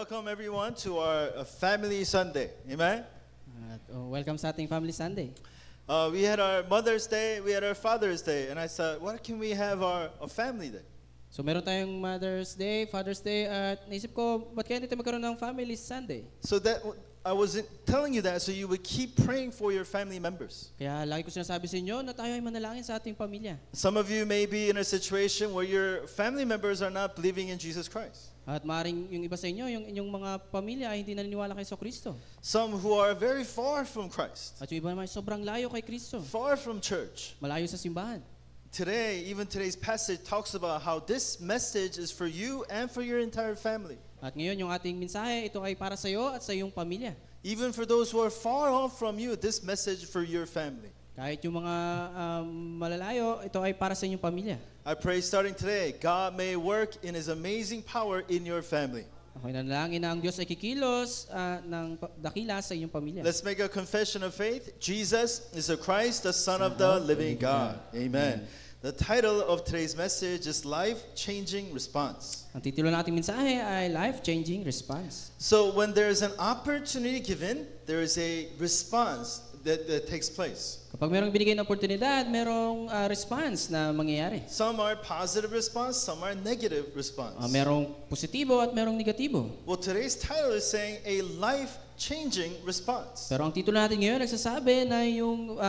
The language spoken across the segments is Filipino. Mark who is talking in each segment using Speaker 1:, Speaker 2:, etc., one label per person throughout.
Speaker 1: welcome everyone to our Family Sunday. Amen?
Speaker 2: Welcome sa ating Family Sunday.
Speaker 1: We had our Mother's Day, we had our Father's Day, and I thought, what can we have a Family Day?
Speaker 2: So meron tayong Mother's Day, Father's Day, at naisip ko, ba't kaya hindi tayo magkaroon ng Family Sunday?
Speaker 1: So that I was telling you that so you would keep praying for your family members.
Speaker 2: Kaya lagi ko sinasabi sa inyo na tayo ay manalangin sa ating pamilya.
Speaker 1: Some of you may be in a situation where your family members are not believing in Jesus Christ.
Speaker 2: At maaaring yung iba sa inyo, yung inyong mga pamilya ay hindi naniniwala kay Kristo.
Speaker 1: Some who are very far from Christ.
Speaker 2: At yung iba naman sobrang layo kay Kristo.
Speaker 1: Far from church.
Speaker 2: Malayo sa simbahan.
Speaker 1: Today, even today's passage talks about how this message is for you and for your entire family.
Speaker 2: At ngayon yung ating mensahe, ito ay para sa iyo at sa iyong pamilya.
Speaker 1: Even for those who are far off from you, this message for your family.
Speaker 2: Kahit yung mga malalayo, ito ay para sa inyong pamilya.
Speaker 1: I pray starting today, God may work in His amazing power in your family.
Speaker 2: Okay, nanalangin na ang Diyos ay kikilos ng dakila sa iyong pamilya.
Speaker 1: Let's make a confession of faith. Jesus is the Christ, the Son of the living God. Amen. The title of today's message is Life-Changing Response.
Speaker 2: Ang titulo nating mensahe ay Life-Changing Response.
Speaker 1: So when there is an opportunity given, there is a response that takes place.
Speaker 2: Kapag merong binigay na oportunidad, merong response na mangyayari.
Speaker 1: Some are positive response, some are negative response.
Speaker 2: Merong positibo at merong negatibo.
Speaker 1: Well, today's title is saying a life-changing response.
Speaker 2: Pero ang titulo natin ngayon nagsasabi na yung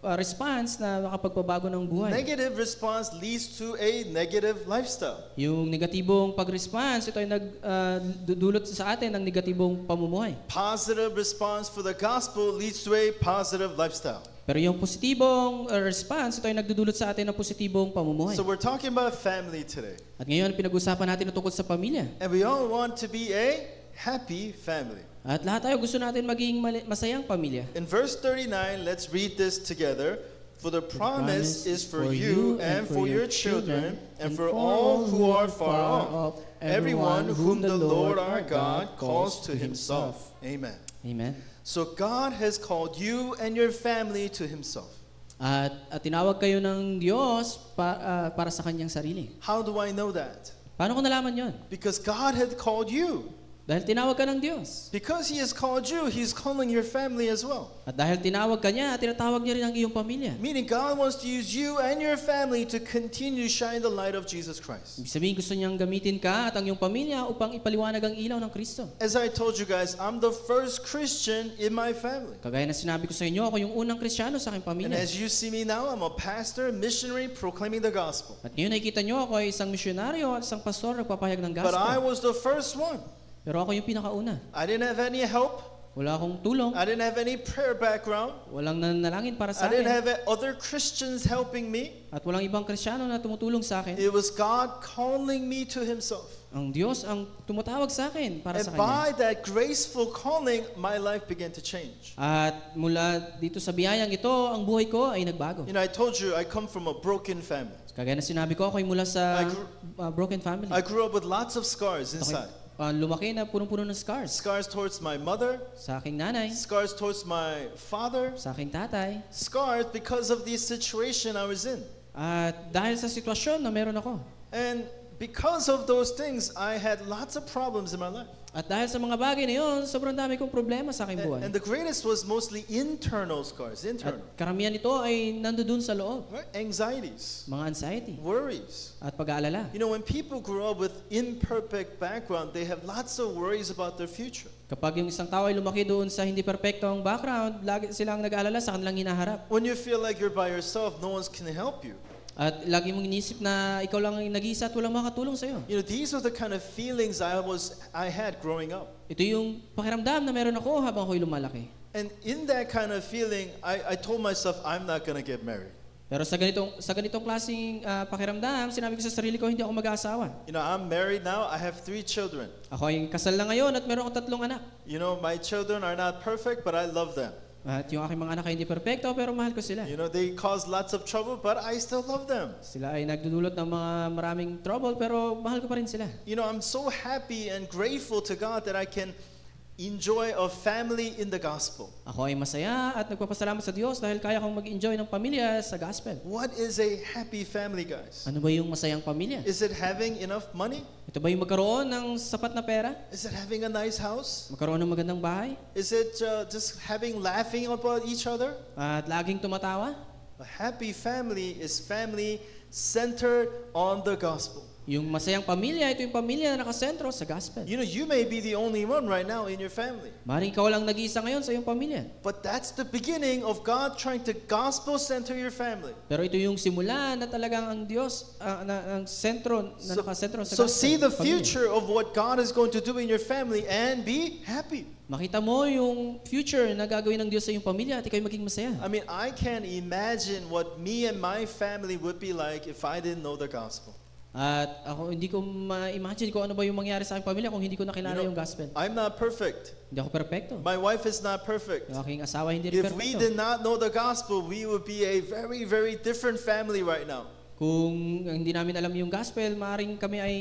Speaker 2: response na makapagpabago ng buhay.
Speaker 1: Negative response leads to a negative lifestyle.
Speaker 2: Yung negatibong pag-response, ito ay nagdudulot sa atin ng negatibong pamumuhay.
Speaker 1: Positive response for the gospel leads to a positive lifestyle.
Speaker 2: Pero yung positibong response, ito ay nagdudulot sa atin ng positibong pamumuhay.
Speaker 1: So we're talking about family today.
Speaker 2: At ngayon, pinag-usapan natin tungkol sa pamilya.
Speaker 1: And we all want to be a happy family.
Speaker 2: At lahat tayo gusto natin maging masayang pamilya.
Speaker 1: In verse 39, let's read this together. For the promise is for you and for your children and for all who are far off, everyone whom the Lord our God calls to Himself. Amen.
Speaker 2: Amen.
Speaker 1: So God has called you and your family to Himself.
Speaker 2: At tinawag kayo ng Diyos para sa kanyang sarili.
Speaker 1: How do I know that?
Speaker 2: Paano ko nalaman yon?
Speaker 1: Because God had called you.
Speaker 2: Dahil tinawag ka ng Diyos.
Speaker 1: Because He has called you, He's calling your family as well.
Speaker 2: At dahil tinawag ka niya, tinatawag niya rin ang iyong pamilya.
Speaker 1: Meaning God wants to use you and your family to continue shine the light of Jesus Christ.
Speaker 2: Ibig sabihin, gusto niyang gamitin ka at ang iyong pamilya upang ipaliwanag ang ilaw ng Kristo.
Speaker 1: As I told you guys, I'm the first Christian in my family.
Speaker 2: Kagaya na sinabi ko sa inyo, ako yung unang Kristiyano sa aking
Speaker 1: And
Speaker 2: pamilya.
Speaker 1: as you see me now, I'm a pastor, missionary, proclaiming the gospel.
Speaker 2: At ngayon nakikita niyo ako ay isang misyonaryo at isang pastor nagpapahayag ng
Speaker 1: But I
Speaker 2: gospel.
Speaker 1: was the first one.
Speaker 2: Pero ako yung pinakauna.
Speaker 1: I didn't have any help.
Speaker 2: Wala akong tulong.
Speaker 1: I didn't have any prayer background.
Speaker 2: Walang nanalangin para
Speaker 1: I
Speaker 2: sa
Speaker 1: didn't
Speaker 2: akin.
Speaker 1: have other Christians helping me.
Speaker 2: At walang ibang Kristiyano na tumutulong sa akin.
Speaker 1: It was God calling me to Himself.
Speaker 2: Ang Diyos ang tumatawag sa akin para
Speaker 1: And
Speaker 2: sa
Speaker 1: by
Speaker 2: Kanya.
Speaker 1: that graceful calling, my life began to change.
Speaker 2: At mula dito sa biyayang ito, ang buhay ko ay nagbago.
Speaker 1: You know, I told you I come from a broken family.
Speaker 2: Kagaya na sinabi ko, ako ay mula sa broken family.
Speaker 1: I grew up with lots of scars inside.
Speaker 2: Lumaki na punong-puno ng scars.
Speaker 1: Scars towards my mother,
Speaker 2: Sa aking nanay,
Speaker 1: scars towards my father,
Speaker 2: sa aking tatay.
Speaker 1: scars because of the situation I was in.
Speaker 2: At dahil sa sitwasyon na meron ako.
Speaker 1: And because of those things, I had lots of problems in my life.
Speaker 2: At dahil sa mga bagay na yun, sobrang dami kong problema sa aking buhay.
Speaker 1: And the greatest was mostly internal scars,
Speaker 2: At
Speaker 1: internal.
Speaker 2: karamihan nito ay nandoon sa loob.
Speaker 1: Right? Anxieties,
Speaker 2: Mga anxiety
Speaker 1: worries.
Speaker 2: at pag-aalala.
Speaker 1: You know, when people grow up with imperfect background, they have lots of worries about their future.
Speaker 2: Kapag yung isang tao ay lumaki doon sa hindi perpektong background, lagi silang nag-aalala sa kanilang hinaharap.
Speaker 1: When you feel like you're by yourself, no one can help you.
Speaker 2: At lagi mong inisip na ikaw lang ang nag-iisa at walang makatulong sa iyo.
Speaker 1: You know, these are the kind of feelings I had growing up.
Speaker 2: Ito yung pakiramdam na meron ako habang ako'y lumalaki.
Speaker 1: And in that kind of feeling, I told myself, I'm not going to get married.
Speaker 2: Pero sa ganitong klaseng pakiramdam, sinabi ko sa sarili ko, hindi ako mag-aasawa.
Speaker 1: You know, I'm married now. I have 3 children.
Speaker 2: Ako ay kasal na ngayon at meron akong 3 anak.
Speaker 1: You know, my children are not perfect, but I love them.
Speaker 2: At yung aking mga anak ay hindi perpekto, pero mahal ko sila.
Speaker 1: You know, they cause lots of trouble, but I still love them.
Speaker 2: Sila ay nagdudulot ng mga maraming trouble, pero mahal ko pa rin sila.
Speaker 1: You know, I'm so happy and grateful to God that I can enjoy a family in the gospel.
Speaker 2: Ako ay masaya at nagpapasalamat sa Diyos dahil kaya kong mag-enjoy ng pamilya sa gospel.
Speaker 1: What is a happy family, guys?
Speaker 2: Ano ba yung masayang pamilya?
Speaker 1: Is it having enough money?
Speaker 2: Ito ba yung magkaroon ng sapat na pera?
Speaker 1: Is it having a nice house?
Speaker 2: Magkaroon ng magandang bahay?
Speaker 1: Is it just having laughing about each other?
Speaker 2: At laging tumatawa?
Speaker 1: A happy family is family centered on the gospel.
Speaker 2: Yung masayang pamilya, ito yung pamilya na nakasentro sa gospel.
Speaker 1: You know, you may be the only one right now in your family.
Speaker 2: Maring ikaw lang nag-iisa ngayon sa iyong pamilya.
Speaker 1: But that's the beginning of God trying to gospel center your family.
Speaker 2: Pero ito yung simula na talagang ang Diyos, ang sentro, na nakasentro sa
Speaker 1: So
Speaker 2: gospel.
Speaker 1: see the
Speaker 2: Pamilya.
Speaker 1: future of what God is going to do in your family and be happy.
Speaker 2: Makita mo yung future na gagawin ng Diyos sa iyong pamilya at ikaw'y maging masaya.
Speaker 1: I mean, I can't imagine what me and my family would be like if I didn't know the gospel.
Speaker 2: At ako hindi ko ma-imagine kung ano ba yung mangyari sa aking pamilya kung hindi ko nakilala yung gospel.
Speaker 1: I'm not perfect.
Speaker 2: Hindi ako perpekto.
Speaker 1: My wife is not perfect.
Speaker 2: Yung aking asawa hindi rin
Speaker 1: If we
Speaker 2: perpekto.
Speaker 1: did not know the gospel, we would be a very, very different family right now.
Speaker 2: Kung hindi namin alam yung gospel, maaaring kami ay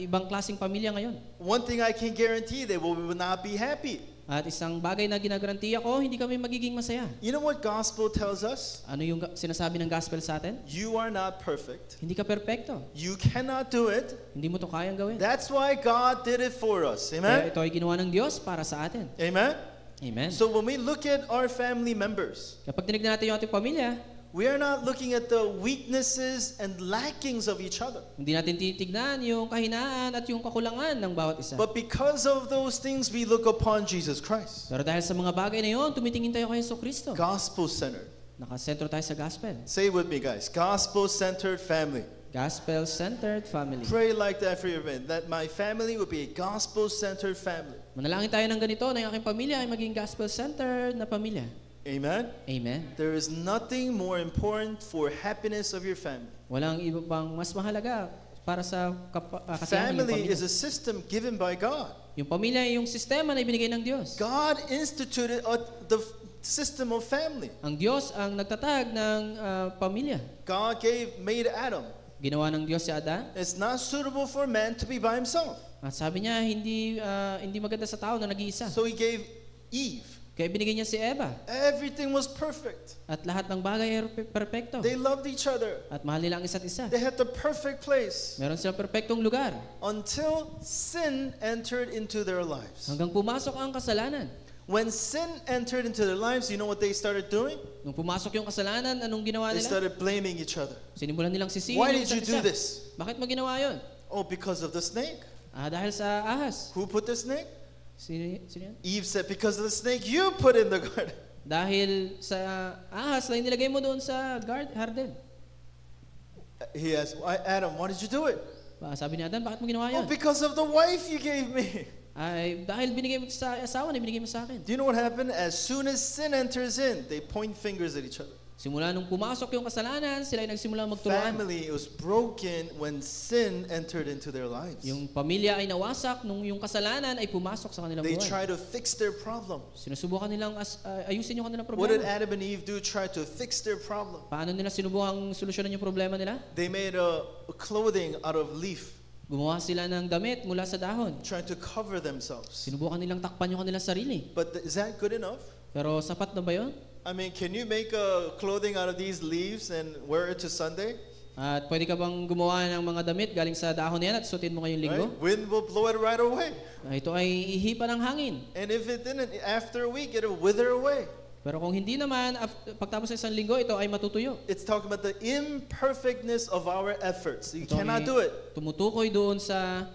Speaker 2: ibang klaseng pamilya ngayon.
Speaker 1: One thing I can guarantee that we will not be happy.
Speaker 2: At isang bagay na ginagarantiya ko, hindi kami magiging masaya.
Speaker 1: You know what gospel tells us?
Speaker 2: Ano yung sinasabi ng gospel sa atin?
Speaker 1: You are not perfect.
Speaker 2: Hindi ka perpekto.
Speaker 1: You cannot do it.
Speaker 2: Hindi mo to kayang gawin.
Speaker 1: That's why God did it for us.
Speaker 2: Kaya
Speaker 1: Amen?
Speaker 2: ito ay ginawa ng Diyos para sa atin.
Speaker 1: Amen?
Speaker 2: Amen.
Speaker 1: So when we look at our family members,
Speaker 2: Kapag tinignan natin yung ating pamilya,
Speaker 1: we are not looking at the weaknesses and lackings of each other.
Speaker 2: hindi natin titignan yung kahinaan at yung kakulangan ng bawat isa.
Speaker 1: But because of those things, we look upon Jesus Christ.
Speaker 2: Pero dahil sa mga bagay na yon, tumitingin tayo kay Jesucristo.
Speaker 1: Gospel-centered.
Speaker 2: Nakasentro tayo sa gospel.
Speaker 1: Say it with me, guys. Gospel-centered family.
Speaker 2: Gospel-centered family.
Speaker 1: Pray like that for your friend. That my family would be a gospel-centered family.
Speaker 2: Manalangin tayo ng ganito na yung aking pamilya ay maging gospel-centered na pamilya.
Speaker 1: Amen?
Speaker 2: Amen.
Speaker 1: There is nothing more important for happiness of your family.
Speaker 2: Walang iba pang mas mahalaga para sa kasiyahan ng
Speaker 1: Family
Speaker 2: pamilya.
Speaker 1: is a system given by God.
Speaker 2: Yung pamilya ay yung sistema na ibinigay ng Diyos.
Speaker 1: God instituted the system of family.
Speaker 2: Ang Diyos ang nagtatag ng pamilya.
Speaker 1: God made Adam.
Speaker 2: Ginawa ng Diyos si Adan.
Speaker 1: It's not suitable for man to be by himself.
Speaker 2: At sabi niya, hindi maganda sa tao na nag-iisa.
Speaker 1: So he gave Eve.
Speaker 2: Kaya binigay niya si Eva.
Speaker 1: Everything was perfect.
Speaker 2: At lahat ng bagay ay perpekto.
Speaker 1: They loved each other.
Speaker 2: At mahal nila ang isa't isa.
Speaker 1: They had the perfect place
Speaker 2: Meron silang perpektong lugar.
Speaker 1: until sin entered into their lives.
Speaker 2: Hanggang pumasok ang kasalanan.
Speaker 1: When sin entered into their lives, you know what they started doing?
Speaker 2: Nung pumasok yung kasalanan, anong ginawa
Speaker 1: They
Speaker 2: nila?
Speaker 1: started blaming each other.
Speaker 2: Sinimulan nilang sisihin
Speaker 1: Why
Speaker 2: yung
Speaker 1: did you
Speaker 2: isa't
Speaker 1: do
Speaker 2: isa.
Speaker 1: this?
Speaker 2: Bakit mo ginawa yun?
Speaker 1: Oh, because of the snake.
Speaker 2: Dahil sa ahas.
Speaker 1: Who put the snake?
Speaker 2: Sino yan?
Speaker 1: Eve said, because of the snake you put in the garden.
Speaker 2: Dahil sa ahas na inilagay mo doon sa garden.
Speaker 1: He asked, Adam, why did you do it?
Speaker 2: Sabi ni Adan, bakit mo ginawa
Speaker 1: Oh,
Speaker 2: yun?
Speaker 1: because of the wife you gave me.
Speaker 2: Ay, dahil binigay mo sa asawa na binigay mo sa akin.
Speaker 1: Do you know what happened? As soon as sin enters in, they point fingers at each other.
Speaker 2: Simula nung pumasok yung kasalanan, sila ay nagsimula magturuan.
Speaker 1: Family was broken when sin entered into their lives.
Speaker 2: Yung pamilya ay nawasak nung yung kasalanan ay pumasok sa kanilang
Speaker 1: They
Speaker 2: buhay.
Speaker 1: try to fix their problem.
Speaker 2: Sinusubukan nilang ayusin yung kanilang
Speaker 1: What did
Speaker 2: problema.
Speaker 1: Adam and Eve do? Try to fix their problem.
Speaker 2: Paano nila sinubukang solusyonan yung problema nila?
Speaker 1: They made a clothing out of leaf,
Speaker 2: Gumawa sila ng damit mula sa dahon.
Speaker 1: trying to cover themselves.
Speaker 2: Sinubukan nilang takpan yung kanilang sarili.
Speaker 1: But is that good enough?
Speaker 2: Pero sapat na ba yun?
Speaker 1: I mean, can you make a clothing out of these leaves and wear it to Sunday?
Speaker 2: At pwede ka bang gumawa ng mga damit galing sa dahon na yan at suotin mo ngayong linggo?
Speaker 1: Right? Wind will blow it right away.
Speaker 2: Ito ay ihipa ng hangin.
Speaker 1: And if it didn't, after a week, it'll wither away.
Speaker 2: Pero kung hindi naman, pagtapos ng isang linggo, ito ay matutuyo.
Speaker 1: It's talking about the imperfectness of our efforts. You
Speaker 2: Ito
Speaker 1: cannot
Speaker 2: ay
Speaker 1: do it.
Speaker 2: tumutukoy doon sa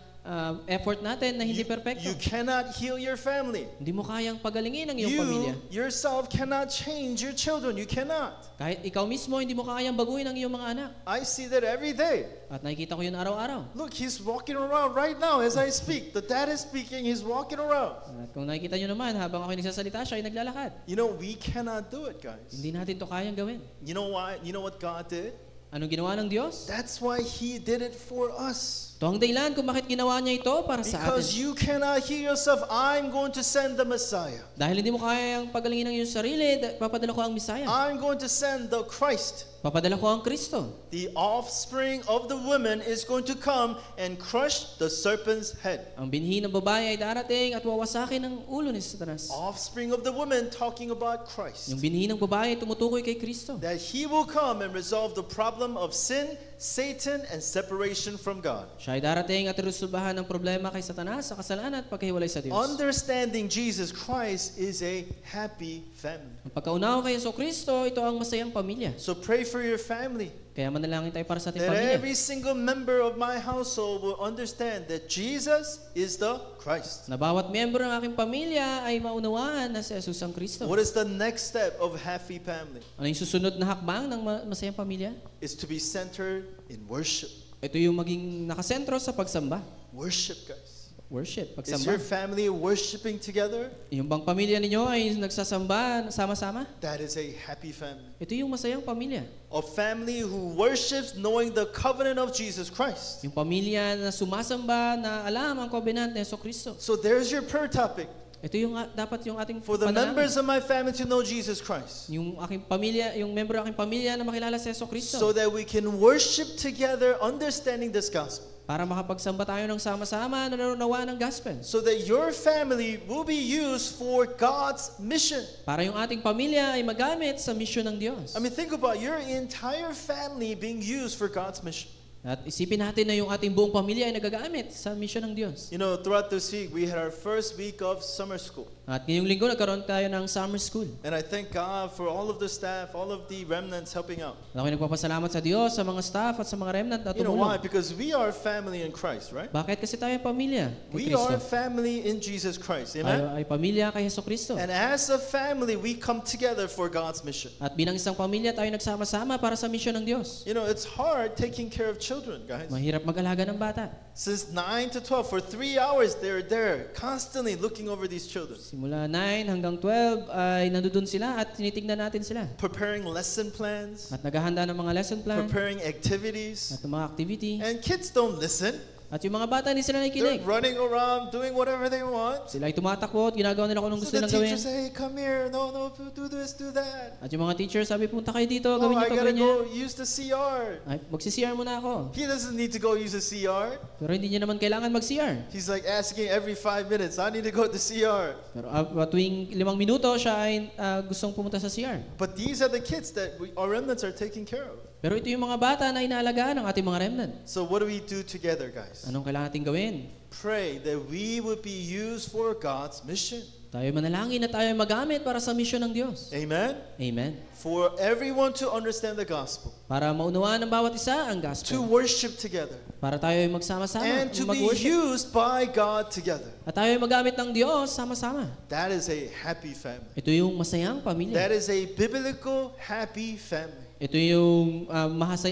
Speaker 2: effort natin na hindi perpekto.
Speaker 1: You cannot heal your family.
Speaker 2: Hindi mo kayang pagalingin ang iyong pamilya.
Speaker 1: You yourself cannot change your children. You cannot.
Speaker 2: Kahit ikaw mismo, hindi mo kayang baguhin ang iyong mga anak.
Speaker 1: I see that every day.
Speaker 2: At nakikita ko yun araw-araw.
Speaker 1: Look, he's walking around right now as I speak. The dad is speaking, he's walking around.
Speaker 2: At kung nakikita nyo naman, habang ako nagsasalita, siya ay naglalakad.
Speaker 1: You know, we cannot do it, guys.
Speaker 2: Hindi natin to kayang gawin.
Speaker 1: You know why? You know what God did?
Speaker 2: Anong ginawa ng Diyos?
Speaker 1: That's why he did it for us.
Speaker 2: Ito ang dahilan kung bakit ginawa niya ito para sa
Speaker 1: Because
Speaker 2: atin.
Speaker 1: you cannot heal yourself, I'm going to send the Messiah.
Speaker 2: Dahil hindi mo kayang pagalingin ang iyong sarili, papadala ko ang Misaya.
Speaker 1: I'm going to send the Christ.
Speaker 2: Papadala ko ang Kristo.
Speaker 1: The offspring of the woman is going to come and crush the serpent's head.
Speaker 2: Ang binhi ng babae ay darating at wawasakin ang ulo ni Satanas.
Speaker 1: Offspring of the woman talking about Christ.
Speaker 2: Yung binhi ng babae ay tumutukoy kay Kristo.
Speaker 1: That he will come and resolve the problem of sin, Satan, and separation from God.
Speaker 2: Siya ay darating at resolbahan ng problema kay Satanas sa kasalanan at paghiwalay sa Diyos.
Speaker 1: Understanding Jesus Christ is a happy family.
Speaker 2: Ang pagkaunawa kay Kristo, ito ang masayang pamilya.
Speaker 1: So pray for your family.
Speaker 2: Kaya manalangin tayo para sa ating
Speaker 1: That
Speaker 2: pamilya.
Speaker 1: every single member of my household will understand that Jesus is the Christ.
Speaker 2: Na bawat miyembro ng aking pamilya ay maunawaan na si Jesus ang Kristo.
Speaker 1: What is the next step of happy family?
Speaker 2: Ano yung susunod na hakbang ng masayang pamilya?
Speaker 1: Is to be centered in worship.
Speaker 2: Ito yung maging nakasentro sa pagsamba.
Speaker 1: Worship, guys.
Speaker 2: Worship,
Speaker 1: Is your
Speaker 2: pagsamba.
Speaker 1: family worshiping together?
Speaker 2: Yung bang pamilya ninyo ay nagsasamba sama-sama?
Speaker 1: That is a happy family.
Speaker 2: Ito yung masayang pamilya.
Speaker 1: A family who worships knowing the covenant of Jesus Christ.
Speaker 2: Yung pamilya na sumasamba na alam ang covenant ni Kristo.
Speaker 1: So there's your prayer topic.
Speaker 2: Ito yung dapat yung ating
Speaker 1: For the
Speaker 2: panalangin.
Speaker 1: members of my family to know Jesus Christ.
Speaker 2: Yung aking pamilya, yung membro ng aking pamilya na makilala si Kristo.
Speaker 1: So that we can worship together understanding this gospel.
Speaker 2: Para makapagsamba tayo ng sama-sama na narunawa ng gospel.
Speaker 1: So that your family will be used for God's mission.
Speaker 2: Para yung ating pamilya ay magamit sa misyon ng Diyos.
Speaker 1: I mean, think about your entire family being used for God's mission.
Speaker 2: At isipin natin na yung ating buong pamilya ay nagagamit sa misyon ng Diyos.
Speaker 1: You know, throughout this week, we had our first week of summer school.
Speaker 2: At ngayong linggo nagkaroon tayo ng summer school.
Speaker 1: And I thank God for all of the staff, all of the remnants helping out.
Speaker 2: At ako'y nagpapasalamat sa Diyos, sa mga staff at sa mga remnant na
Speaker 1: You know why?
Speaker 2: tumulong.
Speaker 1: Because we are family in Christ, right?
Speaker 2: Bakit kasi tayo ay pamilya kay
Speaker 1: We are
Speaker 2: Kristo?
Speaker 1: family in Jesus Christ.
Speaker 2: Tayo
Speaker 1: Amen?
Speaker 2: ay pamilya kay Kristo.
Speaker 1: And as a family, we come together for God's mission.
Speaker 2: At bilang isang pamilya, tayo nagsama-sama para sa misyon ng Diyos.
Speaker 1: You know, it's hard taking care of children, guys.
Speaker 2: Mahirap mag-alaga ng bata.
Speaker 1: Since 9 to 12, for 3 hours, they're there, constantly looking over these children.
Speaker 2: Simula 9 hanggang 12 ay nandoon sila at tinitingnan natin sila.
Speaker 1: Preparing lesson plans,
Speaker 2: At naghahanda ng mga lesson plan
Speaker 1: preparing activities.
Speaker 2: at ng mga activity.
Speaker 1: And kids don't listen.
Speaker 2: At yung mga bata hindi sila
Speaker 1: They're
Speaker 2: nakikinig.
Speaker 1: running around, doing whatever they want.
Speaker 2: Sila ay tumatakbo at ginagawa nila kung anong
Speaker 1: So
Speaker 2: gusto
Speaker 1: the
Speaker 2: nilang gawin.
Speaker 1: teacher say, hey, come here. No, do this, do that.
Speaker 2: At yung mga teacher sabi, punta kayo dito,
Speaker 1: Oh,
Speaker 2: gawin
Speaker 1: I
Speaker 2: niyo
Speaker 1: gotta
Speaker 2: gawin niya.
Speaker 1: go use the CR.
Speaker 2: Ay, mag-CR muna ako.
Speaker 1: He doesn't need to go use the CR.
Speaker 2: Pero hindi niya naman kailangan mag-CR.
Speaker 1: He's like asking every 5 minutes, I need to go to the CR.
Speaker 2: Pero tuwing 5 minuto siya ay gustong pumunta sa CR.
Speaker 1: But these are the kids that our remnants are taking care of.
Speaker 2: Pero ito yung mga bata na inaalagaan ng ating mga remnant.
Speaker 1: So what do we do together, guys?
Speaker 2: Anong kailangan natin gawin?
Speaker 1: Pray that we would be used for God's mission.
Speaker 2: Tayo manalangin na tayo ay magamit para sa misyon ng Diyos.
Speaker 1: Amen?
Speaker 2: Amen.
Speaker 1: For everyone to understand the gospel.
Speaker 2: Para maunawaan ng bawat isa ang
Speaker 1: To
Speaker 2: gospel.
Speaker 1: worship together.
Speaker 2: Para tayo ay magsama-sama,
Speaker 1: And to be
Speaker 2: mag-worship.
Speaker 1: used by God together.
Speaker 2: At tayo ay magamit ng Diyos sama-sama.
Speaker 1: That is a happy family.
Speaker 2: Ito yung masayang pamilya.
Speaker 1: That is a biblical happy family.
Speaker 2: Ito yung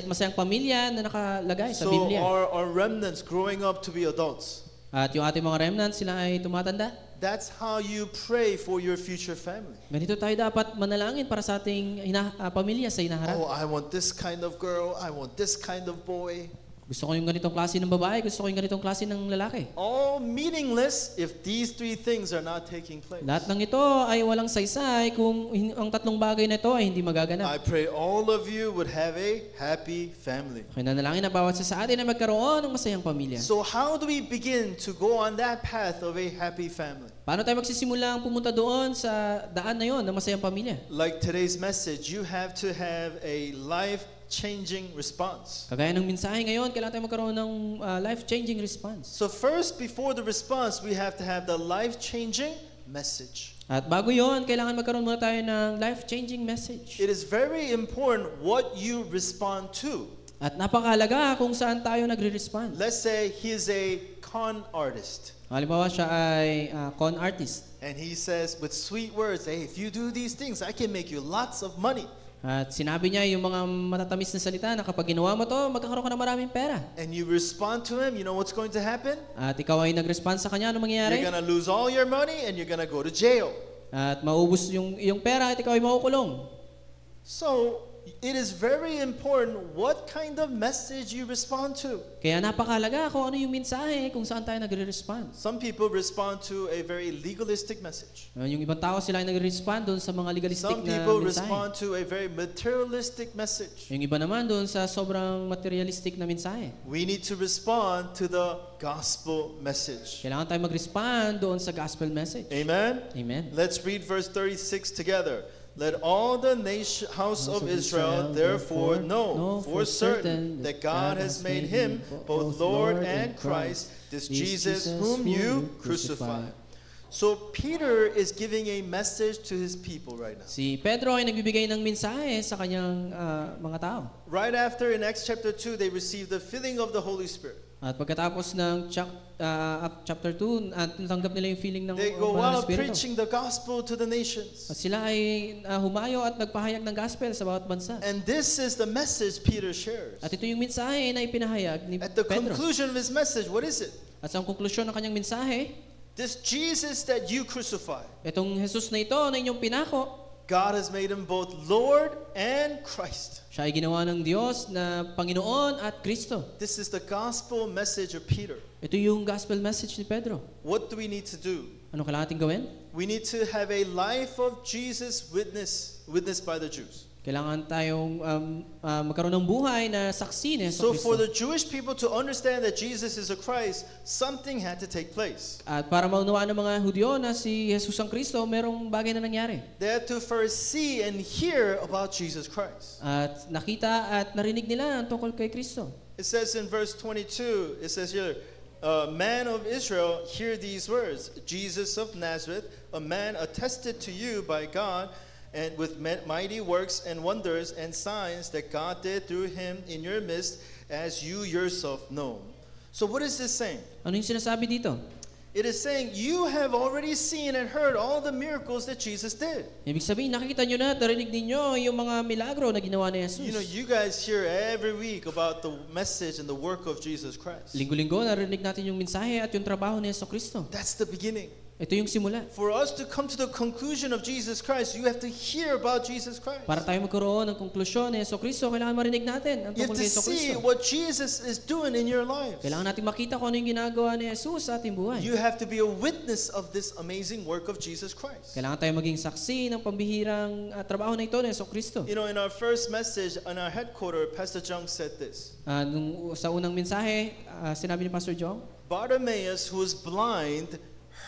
Speaker 2: masayang pamilya na nakalagay sa
Speaker 1: So
Speaker 2: Biblia.
Speaker 1: our remnants growing up to be adults.
Speaker 2: At yung ating mga remnants, sila ay tumatanda.
Speaker 1: That's how you pray for your future family.
Speaker 2: Ganito tayo dapat manalangin para sa ating pamilya sa hinaharap.
Speaker 1: Oh, I want this kind of girl. I want this kind of boy.
Speaker 2: Gusto ko yung ganitong klase ng babae, gusto ko yung ganitong klase ng lalaki.
Speaker 1: All meaningless if these 3 things are not taking place.
Speaker 2: Lahat ng ito ay walang saysay kung ang tatlong bagay na ito ay hindi
Speaker 1: I
Speaker 2: magaganap.
Speaker 1: pray all of you would have a happy family.
Speaker 2: Kaya nanalangin na bawat isa sa atin ay magkaroon ng masayang pamilya.
Speaker 1: So how do we begin to go on that path of a happy family?
Speaker 2: Paano tayo magsisimula ang pumunta doon sa daan na yon ng masayang pamilya?
Speaker 1: Like today's message, you have to have a life-changing response.
Speaker 2: Kagaya ng mensahe ngayon, kailangan tayo magkaroon ng life-changing response.
Speaker 1: So first, before the response, we have to have the life-changing message.
Speaker 2: At bago yon, kailangan magkaroon muna tayo ng life-changing message.
Speaker 1: It is very important what you respond to.
Speaker 2: At napakahalaga kung saan tayo nagre-respond.
Speaker 1: Let's say he's a con artist.
Speaker 2: Halimbawa, siya ay con artist.
Speaker 1: And he says with sweet words, hey, if you do these things, I can make you lots of money.
Speaker 2: At sinabi niya yung mga matatamis na salita na kapag ginawa mo to, magkakaroon ka ng maraming pera.
Speaker 1: And you respond to him, you know what's going to happen?
Speaker 2: At ikaw ay nag-respond sa kanya, ano mangyayari?
Speaker 1: You're gonna lose all your money and you're gonna go to jail.
Speaker 2: At maubos yung iyong pera at ikaw ay makukulong.
Speaker 1: So it is very important what kind of message you respond to.
Speaker 2: Kaya napakahalaga kung ano yung mensahe, kung saan tayo nagre-respond.
Speaker 1: Some people respond to a very legalistic message.
Speaker 2: Yung ibang tao sila ay nagre-respond doon sa mga legalistic
Speaker 1: Some
Speaker 2: na
Speaker 1: people
Speaker 2: mensahe.
Speaker 1: respond to a very materialistic message.
Speaker 2: Yung iba naman doon sa sobrang materialistic na mensahe.
Speaker 1: We need to respond to the gospel message.
Speaker 2: Kailangan tayo mag-respond doon sa gospel message.
Speaker 1: Amen?
Speaker 2: Amen.
Speaker 1: Let's read verse 36 together. Let all the house of Israel therefore know for certain that God has made him both Lord and Christ, this Jesus whom you crucified. So Peter is giving a message to his people right now.
Speaker 2: Si Pedro ay nagbibigay ng mensahe sa kanyang mga tao.
Speaker 1: Right after in Acts chapter 2 they received the filling of the Holy Spirit.
Speaker 2: At pagkatapos ng chapter 2, natanggap nila yung feeling ng
Speaker 1: They go
Speaker 2: Banal na
Speaker 1: out
Speaker 2: Espiritu.
Speaker 1: preaching the gospel to the nations.
Speaker 2: At sila ay humayo at nagpahayag ng gospel sa bawat bansa.
Speaker 1: And this is the message Peter shares.
Speaker 2: At ito yung mensahe na ipinahayag ni
Speaker 1: At the
Speaker 2: Pedro.
Speaker 1: conclusion of his message, what is it?
Speaker 2: At sa konklusyon ng kanyang mensahe,
Speaker 1: This Jesus that you crucified,
Speaker 2: itong Jesus na ito na inyong pinako,
Speaker 1: God has made him both Lord and Christ.
Speaker 2: siya ay ginawa ng Diyos na Panginoon at Kristo.
Speaker 1: This is the gospel message of Peter.
Speaker 2: Ito yung gospel message ni Pedro.
Speaker 1: What do we need to do?
Speaker 2: Ano kailangan natin gawin?
Speaker 1: We need to have a life of Jesus witnessed by the Jews.
Speaker 2: Kailangan tayong magkaroon ng buhay na saksi ni
Speaker 1: So for
Speaker 2: Kristo.
Speaker 1: the Jewish people to understand that Jesus is a Christ, something had to take place.
Speaker 2: At para maunawaan ng mga Hudyo na si Jesus ang Kristo, merong bagay na nangyari.
Speaker 1: They had to first see and hear about Jesus Christ.
Speaker 2: At nakita at narinig nila ang tungkol kay Kristo.
Speaker 1: It says in verse 22, it says here, man of Israel, hear these words. Jesus of Nazareth, a man attested to you by God, and with mighty works and wonders and signs that God did through him in your midst, as you yourself know. So what is this saying?
Speaker 2: Ano yung sinasabi dito?
Speaker 1: It is saying you have already seen and heard all the miracles that Jesus did.
Speaker 2: Ibig sabihin, nakikita nyo na at narinig ninyo yung mga milagro na ginawa ni Jesus.
Speaker 1: You know, you guys hear every week about the message and the work of Jesus Christ.
Speaker 2: Linggo-linggo, narinig natin yung mensahe at yung trabaho ni Yesu Kristo.
Speaker 1: That's the beginning.
Speaker 2: Ito yung simula.
Speaker 1: For us to come to the conclusion of Jesus Christ, you have to hear about Jesus Christ.
Speaker 2: Para tayo magkaroon ng konklusyon ni Yesu Kristo, kailangan marinig natin ang
Speaker 1: You have
Speaker 2: tungkol
Speaker 1: to
Speaker 2: kay Yesu
Speaker 1: see
Speaker 2: Kristo.
Speaker 1: what Jesus is doing in your lives.
Speaker 2: Kailangan natin makita kung ano yung ginagawa ni Jesus sa ating buhay.
Speaker 1: You have to be a witness of this amazing work of Jesus Christ.
Speaker 2: Kailangan tayo maging saksi ng pambihirang trabaho na ito ni Yesu Kristo.
Speaker 1: You know, in our first message on our headquarters, Pastor Jung said this.
Speaker 2: Sa unang mensahe, sinabi ni Pastor Jong,
Speaker 1: Bartimaeus, who was blind,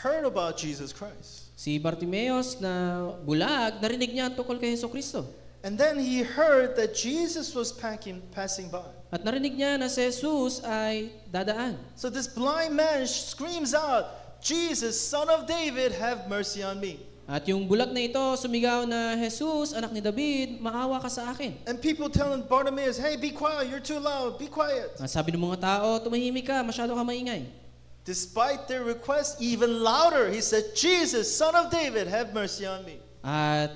Speaker 1: heard about Jesus Christ.
Speaker 2: si Bartimeus na bulag, narinig niya ang tungkol kay Yesu Kristo.
Speaker 1: And then he heard that Jesus was passing by.
Speaker 2: At narinig niya na si Jesus ay dadaan.
Speaker 1: So this blind man screams out, Jesus, son of David, have mercy on me.
Speaker 2: At yung bulag na ito, sumigaw na, Jesus, anak ni David, maawa ka sa akin.
Speaker 1: And people telling Bartimaeus, hey, be quiet, you're too loud, be quiet.
Speaker 2: At sabi ng mga tao, tumahimik ka, masyado ka maingay.
Speaker 1: Despite their request, even louder, he said, Jesus, son of David, have mercy on me.
Speaker 2: At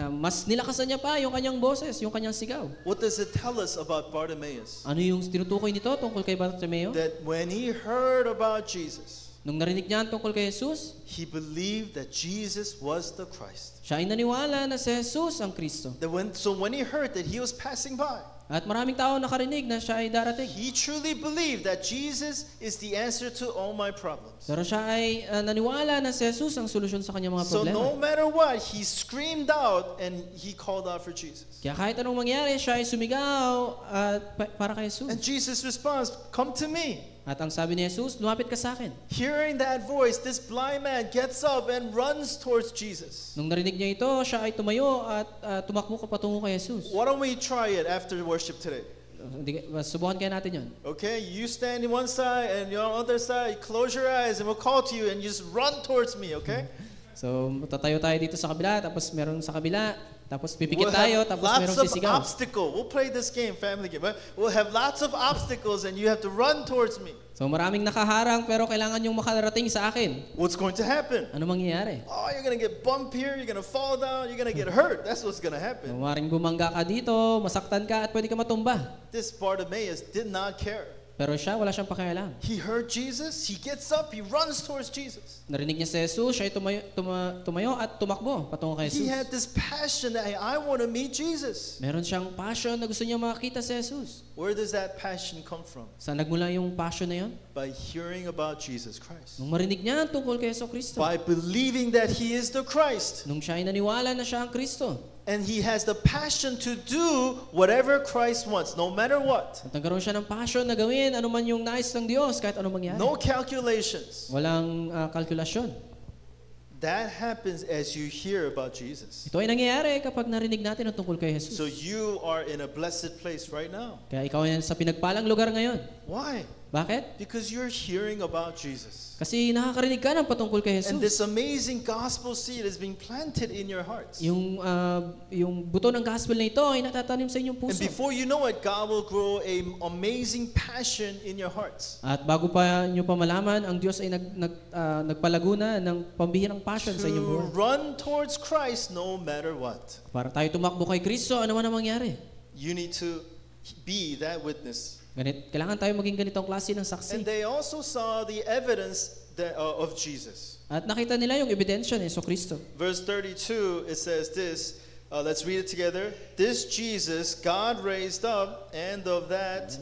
Speaker 2: mas nilakasan niya pa yung kanyang boses, yung kanyang sigaw.
Speaker 1: What does it tell us about Bartimaeus?
Speaker 2: Ano yung tinutukoy nito tungkol kay Bartimeo?
Speaker 1: That when he heard about Jesus,
Speaker 2: Nung narinig niya ang tungkol kay Jesus,
Speaker 1: he believed that Jesus was the Christ.
Speaker 2: siya ay naniwala na si Jesus ang Kristo.
Speaker 1: So when he heard that he was passing by,
Speaker 2: At maraming tao nakarinig na siya ay darating.
Speaker 1: he truly believed that Jesus is the answer to all my problems.
Speaker 2: Pero siya ay naniwala na si Jesus ang solusyon sa kanyang mga
Speaker 1: So no
Speaker 2: problema.
Speaker 1: matter what, he screamed out and he called out for Jesus.
Speaker 2: Kaya kahit anong mangyari, siya ay sumigaw para kay
Speaker 1: And
Speaker 2: Jesus.
Speaker 1: Jesus responds, come to me.
Speaker 2: At ang sabi ni Jesus, lumapit ka sa akin.
Speaker 1: Hearing that voice, this blind man gets up and runs towards Jesus.
Speaker 2: Nung narinig niya ito, siya ay tumayo at tumakbo patungo kay Jesus.
Speaker 1: Why don't we try it after worship today?
Speaker 2: Subukan kaya natin yon.
Speaker 1: Okay, you stand in one side and you're on the other side, close your eyes and we'll call to you and you just run towards me, okay?
Speaker 2: So, tatayo tayo dito sa kabila, tapos meron sa kabila, tapos pipikit
Speaker 1: We'll
Speaker 2: tayo,
Speaker 1: have
Speaker 2: tapos
Speaker 1: lots
Speaker 2: merong
Speaker 1: of
Speaker 2: sisigaw.
Speaker 1: obstacles. We'll play this game, family game. Right? We'll have lots of obstacles and you have to run towards me.
Speaker 2: So, maraming nakaharang, pero kailangan yung makarating sa akin.
Speaker 1: What's going to happen?
Speaker 2: Ano mangyayari?
Speaker 1: Oh, you're going to get bumped here, you're going to fall down, you're going to get hurt. That's what's going to happen.
Speaker 2: Maring bumangga ka dito, masaktan ka, at pwede ka matumba.
Speaker 1: This Bartimaeus did not care.
Speaker 2: Pero siya, wala siyang pakialam.
Speaker 1: He heard Jesus, he gets up, he runs towards Jesus.
Speaker 2: Narinig niya si Jesus, siya ay tumayo at tumakbo patungo kay
Speaker 1: He
Speaker 2: Jesus.
Speaker 1: had this passion that, hey, I want to meet Jesus.
Speaker 2: Meron siyang passion na gusto niya makita si Jesus.
Speaker 1: Where does that passion come from?
Speaker 2: Saan nagmula yung passion na yon?
Speaker 1: By hearing about Jesus Christ.
Speaker 2: Nung marinig niya tungkol kay Jesucristo.
Speaker 1: By believing that he is the Christ.
Speaker 2: Nung siya ay naniwala na siya ang Kristo.
Speaker 1: And he has the passion to do whatever Christ wants, no matter what.
Speaker 2: At nagkaroon siya ng passion na gawin ano man yung nais ng Diyos kahit ano mangyari.
Speaker 1: No calculations.
Speaker 2: Walang kalkulasyon.
Speaker 1: That happens as you hear about Jesus.
Speaker 2: Ito ay nangyayari kapag narinig natin ang tungkol kay Jesus.
Speaker 1: So you are in a blessed place right now.
Speaker 2: Kaya ikaw ay sa pinagpalang lugar ngayon.
Speaker 1: Why?
Speaker 2: Bakit?
Speaker 1: Because you're hearing about Jesus.
Speaker 2: Kasi nakakarinig ka ng patungkol kay
Speaker 1: And
Speaker 2: Jesus.
Speaker 1: this amazing gospel seed is being planted in your hearts.
Speaker 2: Yung buto ng gospel na ito ay natatanim sa inyong
Speaker 1: And
Speaker 2: puso.
Speaker 1: before you know it, God will grow an amazing passion in your hearts.
Speaker 2: At bago pa nyo pa malaman, ang Diyos ay nagpalago na ng pambihirang passion sa inyong
Speaker 1: To
Speaker 2: buhay.
Speaker 1: run towards Christ no matter what.
Speaker 2: Para tayo tumakbo kay Kristo, ano man ang mangyari.
Speaker 1: You need to be that witness.
Speaker 2: Kailangan tayo maging ganitong klase ng
Speaker 1: And
Speaker 2: saksi.
Speaker 1: they also saw the evidence of Jesus.
Speaker 2: At nakita nila yung ebidensya ni Jesucristo.
Speaker 1: Verse 32, it says this. Let's read it together. This Jesus God raised up, and of that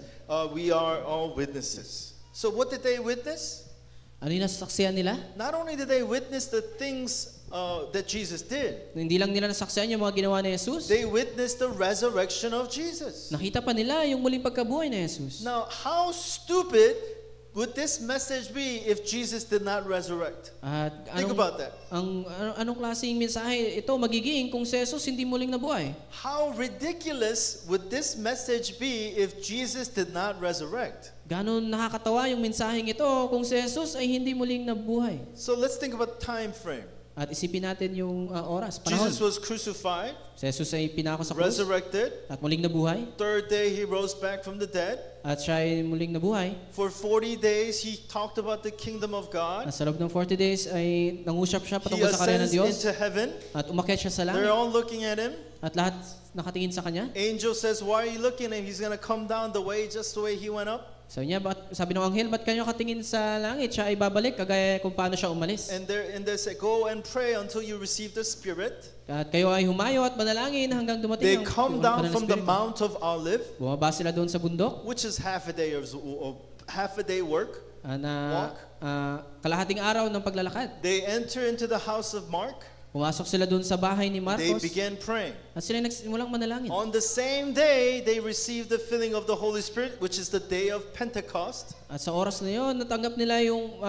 Speaker 1: we are all witnesses. So what did they witness?
Speaker 2: Ano yung nasaksihan nila?
Speaker 1: Not only did they witness the things that Jesus did,
Speaker 2: Hindi lang nila nasaksihan yung mga ginawa ni Jesus.
Speaker 1: they witnessed the resurrection of Jesus.
Speaker 2: Nakita pa nila yung muling pagkabuhay ni Jesus.
Speaker 1: Now, how stupid would this message be if Jesus did not resurrect?
Speaker 2: At
Speaker 1: Think about that.
Speaker 2: anong klaseng mensahe ito magiging kung si Jesus hindi muling nabuhay?
Speaker 1: How ridiculous would this message be if Jesus did not resurrect?
Speaker 2: Ganon nakakatawa yung mensaheng ito kung si Jesus ay hindi muling nabuhay.
Speaker 1: So let's think about time frame.
Speaker 2: At isipin natin yung oras, panahon.
Speaker 1: Jesus was crucified,
Speaker 2: Si Jesus ay pinako sa krus
Speaker 1: resurrected.
Speaker 2: at muling nabuhay.
Speaker 1: Third day, he rose back from the dead.
Speaker 2: At siya ay muling nabuhay.
Speaker 1: For 40 days, he talked about the kingdom of God.
Speaker 2: At sa loob ng 40 days ay nangusap siya
Speaker 1: He
Speaker 2: patungkol sa karya ng
Speaker 1: ascends
Speaker 2: Diyos.
Speaker 1: into heaven.
Speaker 2: At umakyat siya sa
Speaker 1: They're
Speaker 2: langit.
Speaker 1: all looking at him.
Speaker 2: At lahat nakatingin sa kanya.
Speaker 1: Angel says, why are you looking at him? He's going to come down the way, just the way he went up.
Speaker 2: Sabi ng anghel, ba't kayo katingin sa langit? Siya ay babalik kagaya kung paano siya umalis.
Speaker 1: And they say, go and pray until you receive the Spirit.
Speaker 2: At kayo ay humayo at manalangin hanggang
Speaker 1: They
Speaker 2: dumating
Speaker 1: come
Speaker 2: ang
Speaker 1: down
Speaker 2: banal na
Speaker 1: from the
Speaker 2: Espiritu.
Speaker 1: Mount of Olive,
Speaker 2: Bumaba sila doon sa bundok
Speaker 1: which is half a day work.
Speaker 2: na kalahating araw ng paglalakad.
Speaker 1: They enter into the house of Mark.
Speaker 2: Pumasok sila doon sa bahay ni
Speaker 1: They
Speaker 2: Marcos
Speaker 1: began praying.
Speaker 2: at sila nagsimulang manalangin.
Speaker 1: On the same day, they received the filling of the Holy Spirit, which is the day of Pentecost.
Speaker 2: At sa oras na yon, natanggap nila yung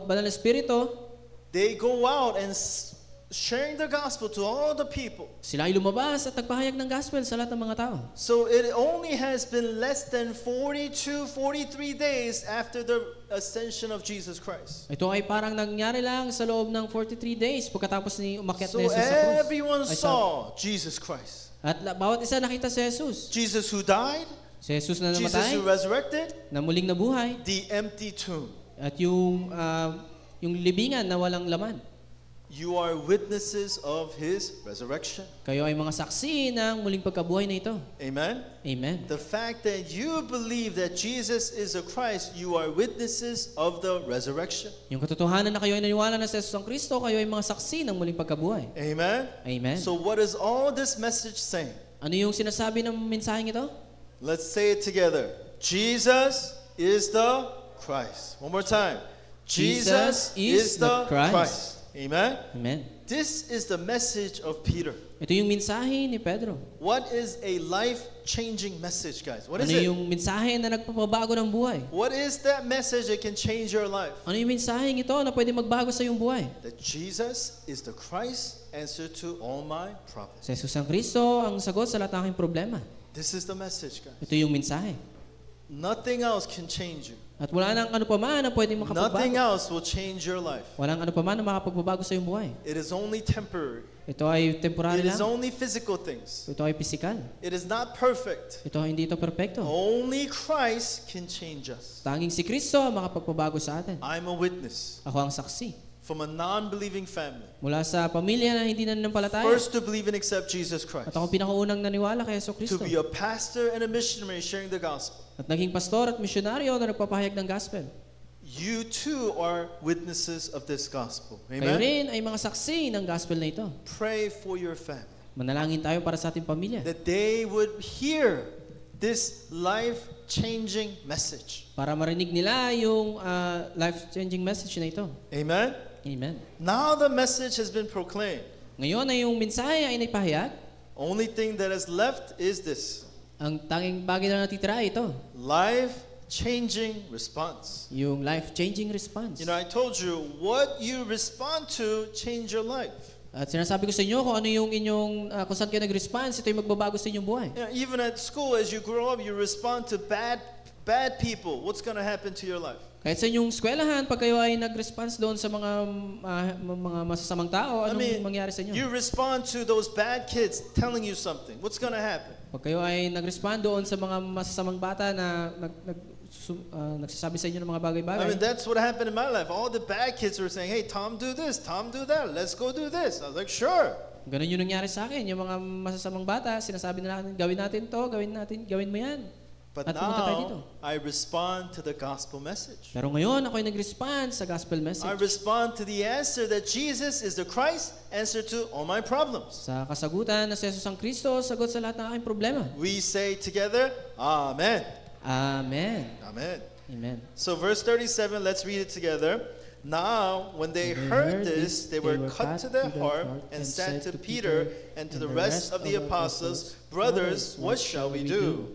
Speaker 2: banal na Espiritu.
Speaker 1: They go out and sharing the gospel to all the people.
Speaker 2: Sila ay lumabas at nagpahayag ng gospel sa lahat ng mga tao.
Speaker 1: So it only has been less than 42, 43 days after the ascension of Jesus Christ.
Speaker 2: Ito ay parang nangyari lang sa loob ng 43 days pagkatapos ni umakyat
Speaker 1: So
Speaker 2: na Jesus sa krus.
Speaker 1: everyone
Speaker 2: Ay,
Speaker 1: saw Jesus Christ.
Speaker 2: At bawat isa nakita si Jesus.
Speaker 1: Jesus who died,
Speaker 2: Si Jesus na
Speaker 1: Jesus
Speaker 2: namatay,
Speaker 1: who resurrected,
Speaker 2: na muling nabuhay,
Speaker 1: the empty tomb.
Speaker 2: at yung libingan na walang laman.
Speaker 1: You are witnesses of His resurrection.
Speaker 2: Kayo ay mga saksi ng muling pagkabuhay na ito.
Speaker 1: Amen?
Speaker 2: Amen.
Speaker 1: The fact that you believe that Jesus is the Christ, you are witnesses of the resurrection.
Speaker 2: Yung katotohanan na kayo ay naniwala na sa Jesus ang Kristo, kayo ay mga saksi ng muling pagkabuhay.
Speaker 1: Amen?
Speaker 2: Amen.
Speaker 1: So what is all this message saying?
Speaker 2: Ano yung sinasabi ng mensaheng ito?
Speaker 1: Let's say it together. Jesus is the Christ. One more time. Jesus is the Christ. Amen?
Speaker 2: Amen.
Speaker 1: This is the message of Peter.
Speaker 2: Ito yung mensahe ni Pedro.
Speaker 1: What is a life-changing message, guys? What is
Speaker 2: Ano
Speaker 1: it?
Speaker 2: yung mensahe na nagpapabago ng buhay?
Speaker 1: What is that message that can change your life?
Speaker 2: Ano yung mensaheng ito na pwede magbago sa iyong buhay?
Speaker 1: That Jesus is the Christ, answer to all my problems.
Speaker 2: Sa Jesus ang Kristo ang sagot sa lahat ng aking problema.
Speaker 1: This is the message, guys.
Speaker 2: Ito yung mensahe.
Speaker 1: Nothing else can change you.
Speaker 2: At wala nang ano pa man na pwedeng
Speaker 1: Nothing
Speaker 2: makapagbago.
Speaker 1: else will change your life.
Speaker 2: Walang ano pa man na makapagbabago sa iyong buhay.
Speaker 1: It is only temporary.
Speaker 2: Ito ay temporary
Speaker 1: It is
Speaker 2: lang.
Speaker 1: only physical things.
Speaker 2: Ito ay pisikal.
Speaker 1: It is not perfect.
Speaker 2: Hindi ito perfecto.
Speaker 1: Only Christ can change us.
Speaker 2: Tanging si Kristo ang makapagpabago sa atin.
Speaker 1: I'm a witness.
Speaker 2: Ako ang saksi.
Speaker 1: from a non-believing family.
Speaker 2: Mula sa pamilya na hindi nananampalataya.
Speaker 1: First to believe and accept Jesus Christ.
Speaker 2: At ako pinakaunang naniwala kay
Speaker 1: To
Speaker 2: Jesucristo.
Speaker 1: be a pastor and a missionary sharing the gospel.
Speaker 2: At naging pastor at misyonaryo na nagpapahayag ng gospel.
Speaker 1: You too are witnesses of this gospel.
Speaker 2: Kayo
Speaker 1: Amen?
Speaker 2: rin ay mga saksi ng gospel na ito.
Speaker 1: Pray for your family.
Speaker 2: Manalangin tayo para sa ating pamilya.
Speaker 1: That they would hear this life-changing message.
Speaker 2: Para marinig nila yung life-changing message na ito.
Speaker 1: Amen?
Speaker 2: Amen.
Speaker 1: Now the message has been proclaimed.
Speaker 2: Ngayon ay yung mensahe ay naipahayag.
Speaker 1: Only thing that is left is this.
Speaker 2: Ang tanging bagay na natitira ay ito.
Speaker 1: Life-changing response.
Speaker 2: Yung life-changing response.
Speaker 1: You know, I told you, what you respond to change your life.
Speaker 2: At sinasabi ko sa inyo kung ano yung inyong, kung saan kayo nag-response, ito yung magbabago sa inyong buhay.
Speaker 1: You know, even at school, as you grow up, you respond to bad people. What's going to happen to your life?
Speaker 2: Kahit sa inyong eskwelahan, pag kayo ay nag-response doon sa mga masasamang tao, anong mangyari sa inyo?
Speaker 1: You respond to those bad kids telling you something. What's going to happen?
Speaker 2: Pag kayo ay nag-respond doon sa mga masasamang bata na nagsasabi sa inyo ng mga bagay-bagay.
Speaker 1: I mean, that's what happened in my life. All the bad kids were saying, hey, Tom, do this. Tom, do that. Let's go do this. I was like, sure.
Speaker 2: Ganun yung nangyari sa akin. Yung mga masasamang bata, sinasabi na natin, gawin natin to, gawin mo yan.
Speaker 1: But
Speaker 2: At pumunta tayo dito.
Speaker 1: now, I respond to the gospel message.
Speaker 2: Pero ngayon, ako ay nag-respond sa gospel
Speaker 1: I
Speaker 2: message.
Speaker 1: respond to the answer that Jesus is the Christ, answer to all my problems.
Speaker 2: Sa kasagutan na si Jesus ang Kristo, sagot sa lahat ng aking problema.
Speaker 1: We say together, Amen.
Speaker 2: Amen.
Speaker 1: Amen.
Speaker 2: Amen.
Speaker 1: So verse 37, let's read it together. Now, when they heard this, they were cut to their heart and said to Peter and to the rest of the apostles, Brothers, what shall we do?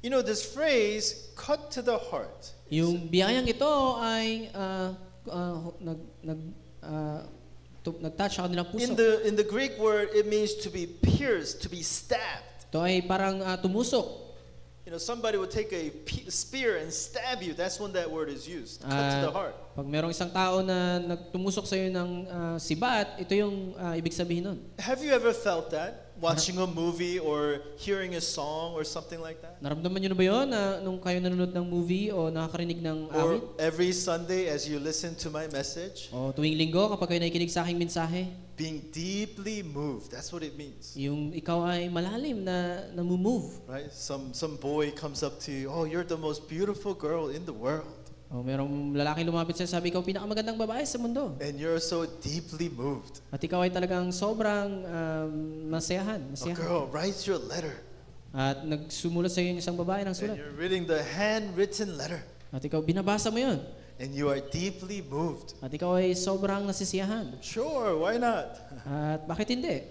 Speaker 1: You know, this phrase, cut to the heart.
Speaker 2: Yung biyayang ito ay nag-touch sa kanilang puso.
Speaker 1: In the Greek word, it means to be pierced, to be stabbed.
Speaker 2: Ito ay parang tumusok.
Speaker 1: You know, somebody would take a spear and stab you. That's when that word is used. Cut to the heart.
Speaker 2: Pag merong isang tao na nagtumusok sa iyo ng sibat, ito yung ibig sabihin nun.
Speaker 1: Have you ever felt that? Watching a movie or hearing a song or something like that?
Speaker 2: Naramdaman niyo na ba yun na nung kayo nanonood ng movie o nakakarinig ng awit?
Speaker 1: Or every Sunday as you listen to my message?
Speaker 2: O tuwing linggo kapag kayo nakikinig sa aking mensahe?
Speaker 1: Being deeply moved. That's what it means.
Speaker 2: Yung ikaw ay malalim na namumove.
Speaker 1: Right? Some boy comes up to you, oh, you're the most beautiful girl in the world.
Speaker 2: O merong lalaking lumapit sa'yo, sabi ikaw pinakamagandang babae sa mundo.
Speaker 1: And you're so deeply moved.
Speaker 2: At ikaw ay talagang sobrang masayahan.
Speaker 1: A girl writes you a letter.
Speaker 2: At nagsumulat sa iyo yung isang babae ng
Speaker 1: And
Speaker 2: sulat.
Speaker 1: you're reading the handwritten letter.
Speaker 2: At ikaw binabasa mo yun.
Speaker 1: And you are deeply moved.
Speaker 2: At ikaw ay sobrang nasisiyahan.
Speaker 1: Sure, why not?
Speaker 2: At bakit hindi?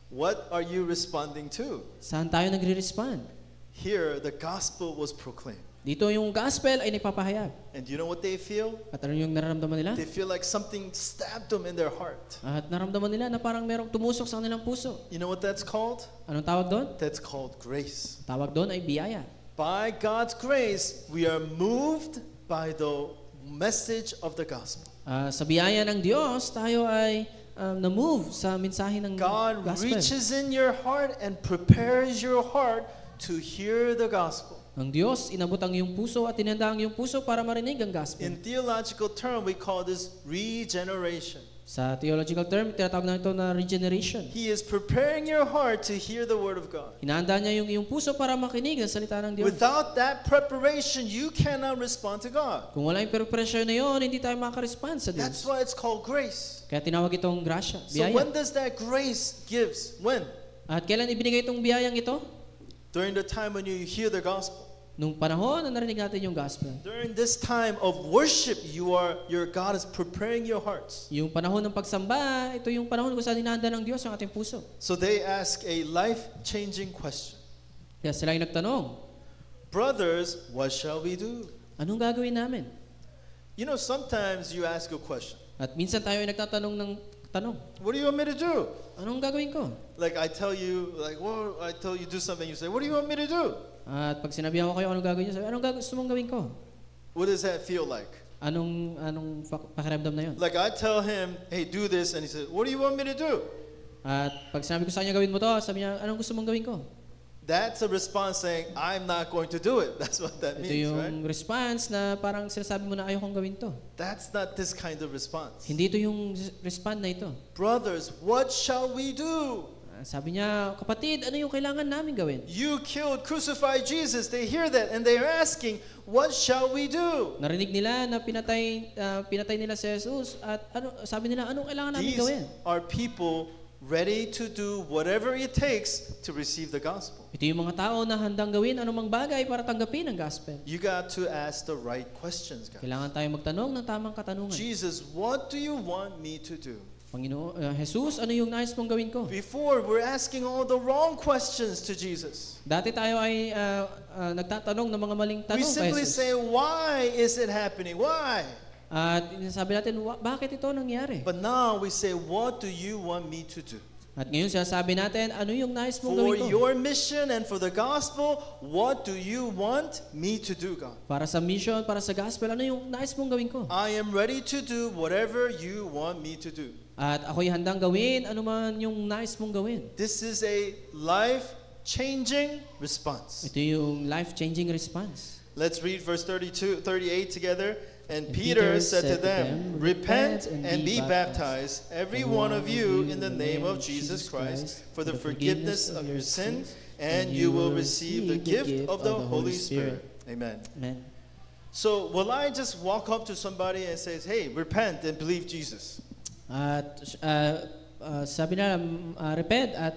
Speaker 1: What are you responding to?
Speaker 2: Saan tayo nagre-respond?
Speaker 1: Here, the gospel was proclaimed.
Speaker 2: Dito yung gospel ay nagpapahayag.
Speaker 1: And you know what they feel?
Speaker 2: At ano yung nararamdaman nila?
Speaker 1: They feel like something stabbed them in their heart.
Speaker 2: At naramdaman nila na parang merong tumusok sa kanilang puso.
Speaker 1: You know what that's called?
Speaker 2: Anong tawag doon?
Speaker 1: That's called grace.
Speaker 2: Tawag doon ay biyaya.
Speaker 1: By God's grace, we are moved by the message of the gospel.
Speaker 2: Sa biyaya ng Diyos, tayo ay na-move sa mensahe ng
Speaker 1: God
Speaker 2: gospel.
Speaker 1: reaches in your heart and prepares your heart to hear the gospel.
Speaker 2: Ang Diyos, inabot ang iyong puso at tinanda ang iyong puso para marinig ang gospel.
Speaker 1: In theological term, we call this regeneration.
Speaker 2: Sa theological term, tinatawag na ito na regeneration.
Speaker 1: He is preparing your heart to hear the word of God.
Speaker 2: Hinahanda niya yung iyong puso para makinig ang salita ng Diyos.
Speaker 1: Without that preparation, you cannot respond to God.
Speaker 2: Kung wala yung preparation na yun, hindi tayo makaka-respond sa
Speaker 1: That's
Speaker 2: Diyos.
Speaker 1: why it's called grace.
Speaker 2: Kaya tinawag itong grasya,
Speaker 1: So
Speaker 2: biyaya.
Speaker 1: when does that grace gives? When?
Speaker 2: At kailan ibinigay itong biyayang ito?
Speaker 1: During the time when you hear the gospel.
Speaker 2: Nung panahon na narinig natin yung gospel.
Speaker 1: During this time of worship, your God is preparing your hearts.
Speaker 2: Yung panahon ng pagsamba, ito yung panahon kung saan hinahanda ng Diyos ang ating puso.
Speaker 1: So they ask a life-changing question.
Speaker 2: Kaya sila yung nagtanong,
Speaker 1: Brothers, what shall we do?
Speaker 2: anong gagawin namin?
Speaker 1: You know, sometimes you ask a question.
Speaker 2: At minsan tayo ay nagtatanong ng tanong,
Speaker 1: What do you want me to do?
Speaker 2: anong gagawin ko?
Speaker 1: Like I tell you do something, you say, what do you want me to do?
Speaker 2: At pag sinabihan ko kayo anong gagawin niyo, sabi, anong gusto mong gawin ko?
Speaker 1: What does that feel like?
Speaker 2: Anong pakiramdam na yun?
Speaker 1: Like I tell him, hey, do this, and he says, what do you want me to do?
Speaker 2: At pag sinabi ko sa kanya gawin mo to, sabi niya, anong gusto mong gawin ko?
Speaker 1: That's a response saying, I'm not going to do it. That's what that
Speaker 2: Ito
Speaker 1: means,
Speaker 2: yung
Speaker 1: right?
Speaker 2: response na parang sinasabi mo na ayaw kong gawin to.
Speaker 1: That's not this kind of response.
Speaker 2: Hindi ito yung respond na ito.
Speaker 1: Brothers, what shall we do?
Speaker 2: Sabi niya, kapatid, ano yung kailangan namin gawin?
Speaker 1: You killed, crucified Jesus. They hear that and they're asking, what shall we do?
Speaker 2: Narinig nila na pinatay nila si Jesus at sabi nila, anong kailangan namin
Speaker 1: These
Speaker 2: gawin?
Speaker 1: are people ready to do whatever it takes to receive the gospel.
Speaker 2: Ito yung mga tao na handang gawin anumang bagay para tanggapin ang gospel.
Speaker 1: You got to ask the right questions, guys.
Speaker 2: Kailangan tayo magtanong ng tamang katanungan.
Speaker 1: Jesus, what do you want me to do?
Speaker 2: Panginoon, Jesus, ano yung nais mong gawin ko?
Speaker 1: Before, we're asking all the wrong questions to Jesus.
Speaker 2: Dati tayo ay nagtatanong ng mga maling tanong
Speaker 1: We
Speaker 2: kay
Speaker 1: simply
Speaker 2: Jesus.
Speaker 1: say, why is it happening? Why?
Speaker 2: At sabi natin, bakit ito nangyari?
Speaker 1: But now we say, what do you want me to do?
Speaker 2: At ngayon sinasabi natin, ano yung nais mong
Speaker 1: For
Speaker 2: gawin ko?
Speaker 1: your mission and for the gospel, what do you want me to do, God?
Speaker 2: Para sa mission, para sa gospel, ano yung nais mong gawin ko?
Speaker 1: I am ready to do whatever you want me to do.
Speaker 2: At ako'y handang gawin, ano man yung nais mong gawin.
Speaker 1: This is a life-changing response.
Speaker 2: Ito yung life-changing response.
Speaker 1: Let's read verse 38 together. And Peter said to them, repent and be baptized, every one of you, in the name of Jesus Christ, for the forgiveness of your sins, and you will receive the gift of the Holy Spirit. Amen.
Speaker 2: Amen.
Speaker 1: So, will I just walk up to somebody and say, hey, repent and believe Jesus?
Speaker 2: At sabi na, repent at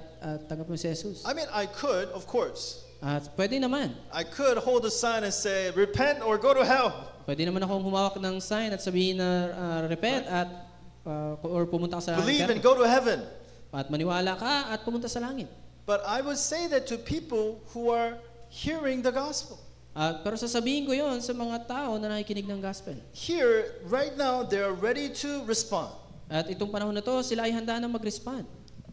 Speaker 2: tanggap mo si Jesus.
Speaker 1: I mean, I could, of course.
Speaker 2: At pwede naman.
Speaker 1: I could hold a sign and say, repent or go to hell.
Speaker 2: Pwede naman akong humawak ng sign at sabihin na repent at or pumunta ka sa
Speaker 1: Believe and
Speaker 2: langit.
Speaker 1: go to heaven.
Speaker 2: At maniwala ka at pumunta sa langit.
Speaker 1: But I would say that to people who are hearing the gospel.
Speaker 2: Pero sasabihin ko yon sa mga tao na nakikinig ng gospel.
Speaker 1: Here, right now, they are ready to respond.
Speaker 2: At itong panahon na to, sila ay handa na mag-respond.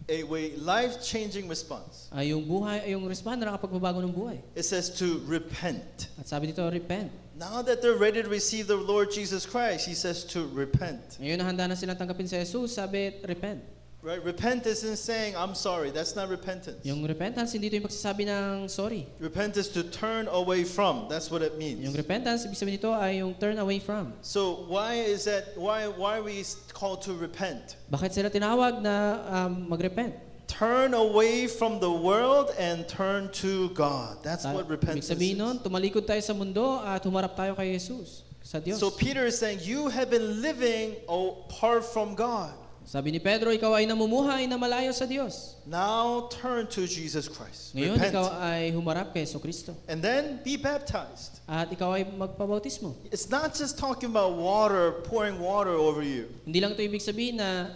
Speaker 1: A life-changing response.
Speaker 2: Yung respond na nakapagbabago ng buhay.
Speaker 1: It says to repent.
Speaker 2: At sabi dito, repent.
Speaker 1: Now that they're ready to receive the Lord Jesus Christ, he says to repent.
Speaker 2: Ngayon na handa na silang tanggapin si Jesus, sabi, repent.
Speaker 1: Right? Repent isn't saying, I'm sorry. That's not repentance.
Speaker 2: Yung repentance, hindi ito yung pagsasabi ng sorry.
Speaker 1: Repent is to turn away from. That's what it means.
Speaker 2: Yung repentance, ibig sabihin nito ay yung turn away from.
Speaker 1: So why is that? Why are we called to repent?
Speaker 2: Bakit sila tinawag na mag-repent?
Speaker 1: Turn away from the world and turn to God. That's what
Speaker 2: Ibig
Speaker 1: repentance
Speaker 2: sabihin nun,
Speaker 1: is.
Speaker 2: tumalikod tayo sa mundo at humarap tayo kay Jesus, sa Diyos.
Speaker 1: So Peter is saying, you have been living apart from God.
Speaker 2: Sabi ni Pedro, ikaw ay namumuhay na malayo sa Diyos.
Speaker 1: Now turn to Jesus Christ.
Speaker 2: Ngayon,
Speaker 1: Repent.
Speaker 2: ikaw ay humarap kay Kristo.
Speaker 1: And then be baptized.
Speaker 2: At ikaw ay magpabautismo.
Speaker 1: It's not just talking about water, pouring water over you.
Speaker 2: Hindi lang ito ibig sabihin na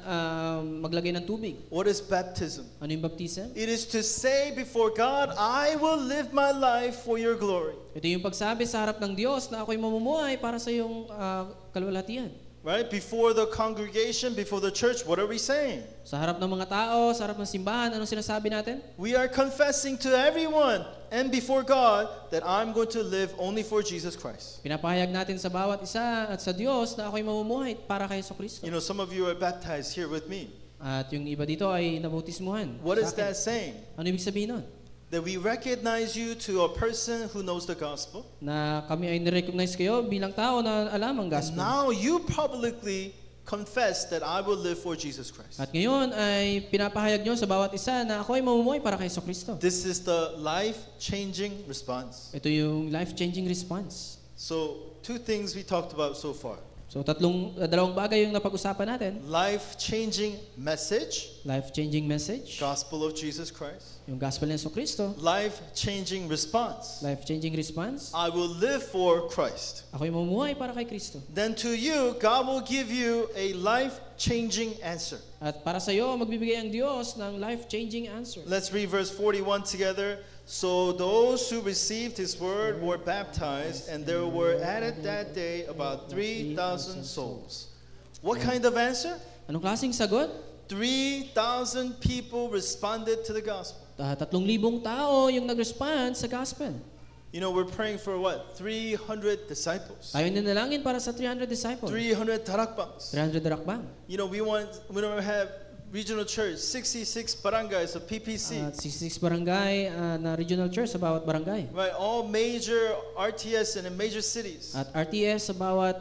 Speaker 2: maglagay ng tubig.
Speaker 1: What is baptism?
Speaker 2: Ano yung baptism?
Speaker 1: It is to say before God, I will live my life for your glory.
Speaker 2: Ito yung pagsabi sa harap ng Diyos na ako'y mamumuhay para sa iyong kalwalhatian.
Speaker 1: Right? Before the congregation, before the church, what are we saying?
Speaker 2: Sa harap ng mga tao, sa harap ng simbahan, anong sinasabi natin?
Speaker 1: We are confessing to everyone and before God that I'm going to live only for Jesus Christ.
Speaker 2: Pinapahayag natin sa bawat isa at sa Diyos na ako'y mamumuhay para kay Kristo.
Speaker 1: You know, some of you are baptized here with me.
Speaker 2: At yung iba dito ay nabautismuhan.
Speaker 1: What
Speaker 2: sa
Speaker 1: is
Speaker 2: akin.
Speaker 1: that saying?
Speaker 2: Ano ibig sabihin nun?
Speaker 1: That we recognize you to a person who knows the gospel.
Speaker 2: Na kami ay nirecognize kayo bilang tao na alam ang
Speaker 1: And
Speaker 2: gospel.
Speaker 1: now you publicly confess that I will live for Jesus Christ.
Speaker 2: At ngayon ay pinapahayag nyo sa bawat isa na ako ay mamumuhay para kay Kristo.
Speaker 1: This is the life-changing response.
Speaker 2: Ito yung life-changing response.
Speaker 1: So, two things we talked about so far.
Speaker 2: So dalawang bagay yung napag-usapan natin.
Speaker 1: Life-changing message,
Speaker 2: Life-changing message,
Speaker 1: gospel of Jesus Christ.
Speaker 2: yung gospel ng Kristo.
Speaker 1: Life-changing response,
Speaker 2: Life-changing response,
Speaker 1: I will live for Christ.
Speaker 2: ako'y mamumuhay para kay Kristo.
Speaker 1: Then to you, God will give you a life-changing answer.
Speaker 2: At para sa iyo, magbibigay ang Diyos ng life-changing answer.
Speaker 1: Let's read verse 41 together. So those who received his word were baptized, and there were added that day about 3,000 souls. What kind of answer?
Speaker 2: Anong klaseng sagot?
Speaker 1: 3,000 people responded to the gospel.
Speaker 2: 3,000 tao yung nag-respond sa gospel.
Speaker 1: You know, we're praying for what? 300 disciples.
Speaker 2: Tayo ninalangin para sa 300 disciples.
Speaker 1: 300 tarakbangs.
Speaker 2: 300 darakbang.
Speaker 1: You know, we don't have regional church, 66 barangays of PPC.
Speaker 2: At 66 barangay na regional church sa bawat barangay.
Speaker 1: Right, all major RTS and in major cities.
Speaker 2: At RTS sa bawat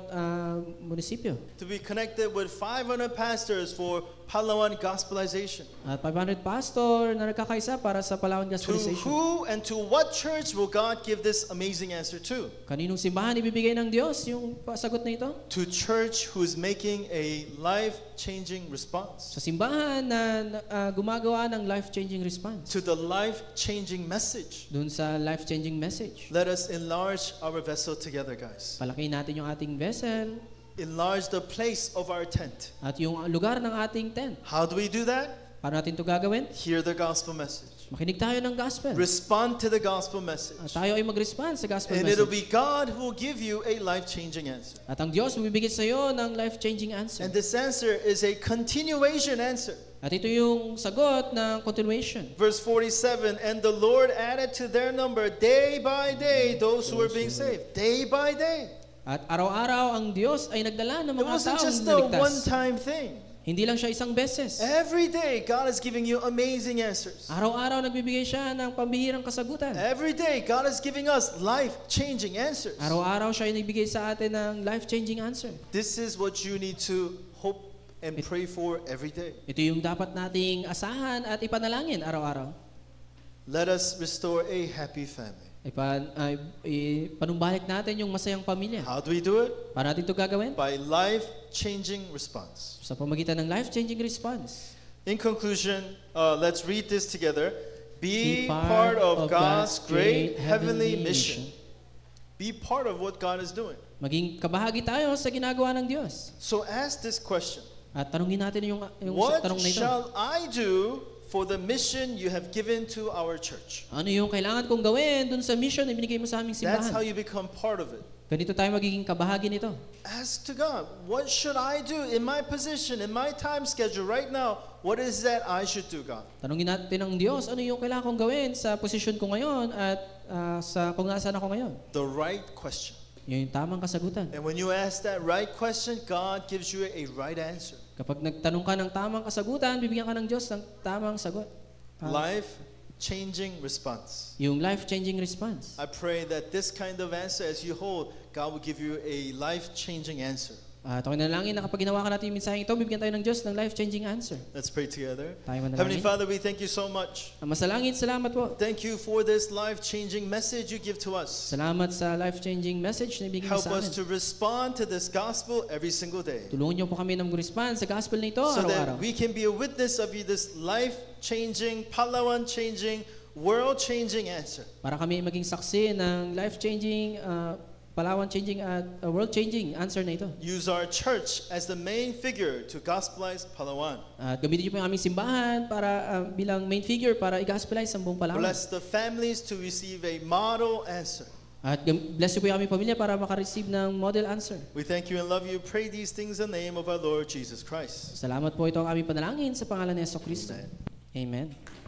Speaker 2: munisipyo.
Speaker 1: To be connected with 500 pastors for Palawan gospelization.
Speaker 2: At 500 pastor na nagkakaisa para sa Palawan
Speaker 1: To
Speaker 2: gospelization.
Speaker 1: who and to what church will God give this amazing answer to?
Speaker 2: Kaninong simbahan ibibigay ng Diyos yung sagot na ito?
Speaker 1: To church who is making a life-changing response.
Speaker 2: Sa simbahan na gumagawa ng life-changing response.
Speaker 1: To the life-changing message.
Speaker 2: Dun sa life-changing message.
Speaker 1: Let us enlarge our vessel together, guys.
Speaker 2: Palakihin natin yung ating vessel
Speaker 1: Enlarge the place of our tent.
Speaker 2: at yung lugar ng ating tent.
Speaker 1: How do we do that?
Speaker 2: Paano natin ito gagawin?
Speaker 1: Hear the gospel message.
Speaker 2: Makinig tayo ng gospel.
Speaker 1: Respond to the gospel message.
Speaker 2: At tayo ay mag-respond sa gospel
Speaker 1: And it'll be
Speaker 2: message.
Speaker 1: God who will give you a life-changing answer.
Speaker 2: At ang Diyos magbibigay sa iyo ng life-changing answer.
Speaker 1: And this answer is a continuation answer.
Speaker 2: At ito yung sagot ng continuation.
Speaker 1: Verse 47, and the Lord added to their number day by day those who were being saved. Day by day.
Speaker 2: At araw-araw ang Diyos ay nagdala ng
Speaker 1: It
Speaker 2: mga
Speaker 1: wasn't
Speaker 2: taong
Speaker 1: just a
Speaker 2: naligtas.
Speaker 1: one-time thing.
Speaker 2: Hindi lang siya isang beses.
Speaker 1: Every day, God is giving you amazing answers.
Speaker 2: Araw-araw nagbibigay siya ng pambihirang kasagutan.
Speaker 1: Every day, God is giving us life-changing answers.
Speaker 2: Araw-araw siya ay nagbigay sa atin ng life-changing answer.
Speaker 1: This is what you need to hope and pray for every day.
Speaker 2: Ito yung dapat nating asahan at ipanalangin araw-araw.
Speaker 1: Let us restore a happy family.
Speaker 2: Panumbalik natin yung masayang pamilya.
Speaker 1: How do we do it?
Speaker 2: Paano natin ito gagawin?
Speaker 1: By life-changing response.
Speaker 2: Sa pamagitan ng life-changing response.
Speaker 1: In conclusion, let's read this together. Be part of God's great heavenly mission. Be part of what God is doing.
Speaker 2: Maging kabahagi tayo sa ginagawa ng Diyos.
Speaker 1: So ask this question.
Speaker 2: At tanungin natin yung
Speaker 1: What
Speaker 2: tanong na ito.
Speaker 1: shall I do for the mission you have given to our church?
Speaker 2: Ano yung kailangan kong gawin dun sa mission na binigay mo sa aming
Speaker 1: That's how
Speaker 2: simbahan?
Speaker 1: you become part of it.
Speaker 2: Ganito tayo magiging kabahagi nito.
Speaker 1: Ask to God, what should I do in my position, in my time schedule right now? What is that I should do, God?
Speaker 2: Tanungin natin ng Diyos, ano yung kailangan kong gawin sa posisyon ko ngayon at sa kung nasaan ako ngayon?
Speaker 1: The right question.
Speaker 2: Yun yung tamang kasagutan.
Speaker 1: And when you ask that right question, God gives you a right answer.
Speaker 2: Kapag nagtanong ka ng tamang kasagutan, bibigyan ka ng Diyos ng tamang sagot.
Speaker 1: Life-changing response.
Speaker 2: Yung life-changing response.
Speaker 1: I pray that this kind of answer, as you hold, God will give you a life-changing answer.
Speaker 2: At ako nalangin na kapag ginawa ka natin yung mensaheng ito, bibigyan tayo ng Diyos ng life-changing answer.
Speaker 1: Let's pray together.
Speaker 2: Tayo
Speaker 1: Heavenly
Speaker 2: manalangin.
Speaker 1: Father, we thank you so much.
Speaker 2: Masalangin, salamat po.
Speaker 1: Thank you for this life-changing message you give to us.
Speaker 2: Salamat sa life-changing message na ibigay mo
Speaker 1: Help
Speaker 2: sa
Speaker 1: us
Speaker 2: amin.
Speaker 1: to respond to this gospel every single day,
Speaker 2: Tulungan niyo po kami ng respond sa gospel na ito
Speaker 1: so
Speaker 2: araw-araw.
Speaker 1: that we can be a witness of you, this life-changing, Palawan-changing, world-changing answer.
Speaker 2: Para kami maging saksi ng life-changing, Palawan-changing at world-changing answer na ito.
Speaker 1: Use our church as the main figure to gospelize Palawan.
Speaker 2: At gamitin niyo po yung aming simbahan para bilang main figure para i-gospelize ang buong Palawan.
Speaker 1: Bless the families to receive a model answer.
Speaker 2: At bless niyo po yung aming pamilya para makareceive ng model answer.
Speaker 1: We thank you and love you. Pray these things in the name of our Lord Jesus Christ.
Speaker 2: Salamat po, ito ang aming panalangin sa pangalan ni Jesu Kristo.
Speaker 1: Amen.
Speaker 2: Amen.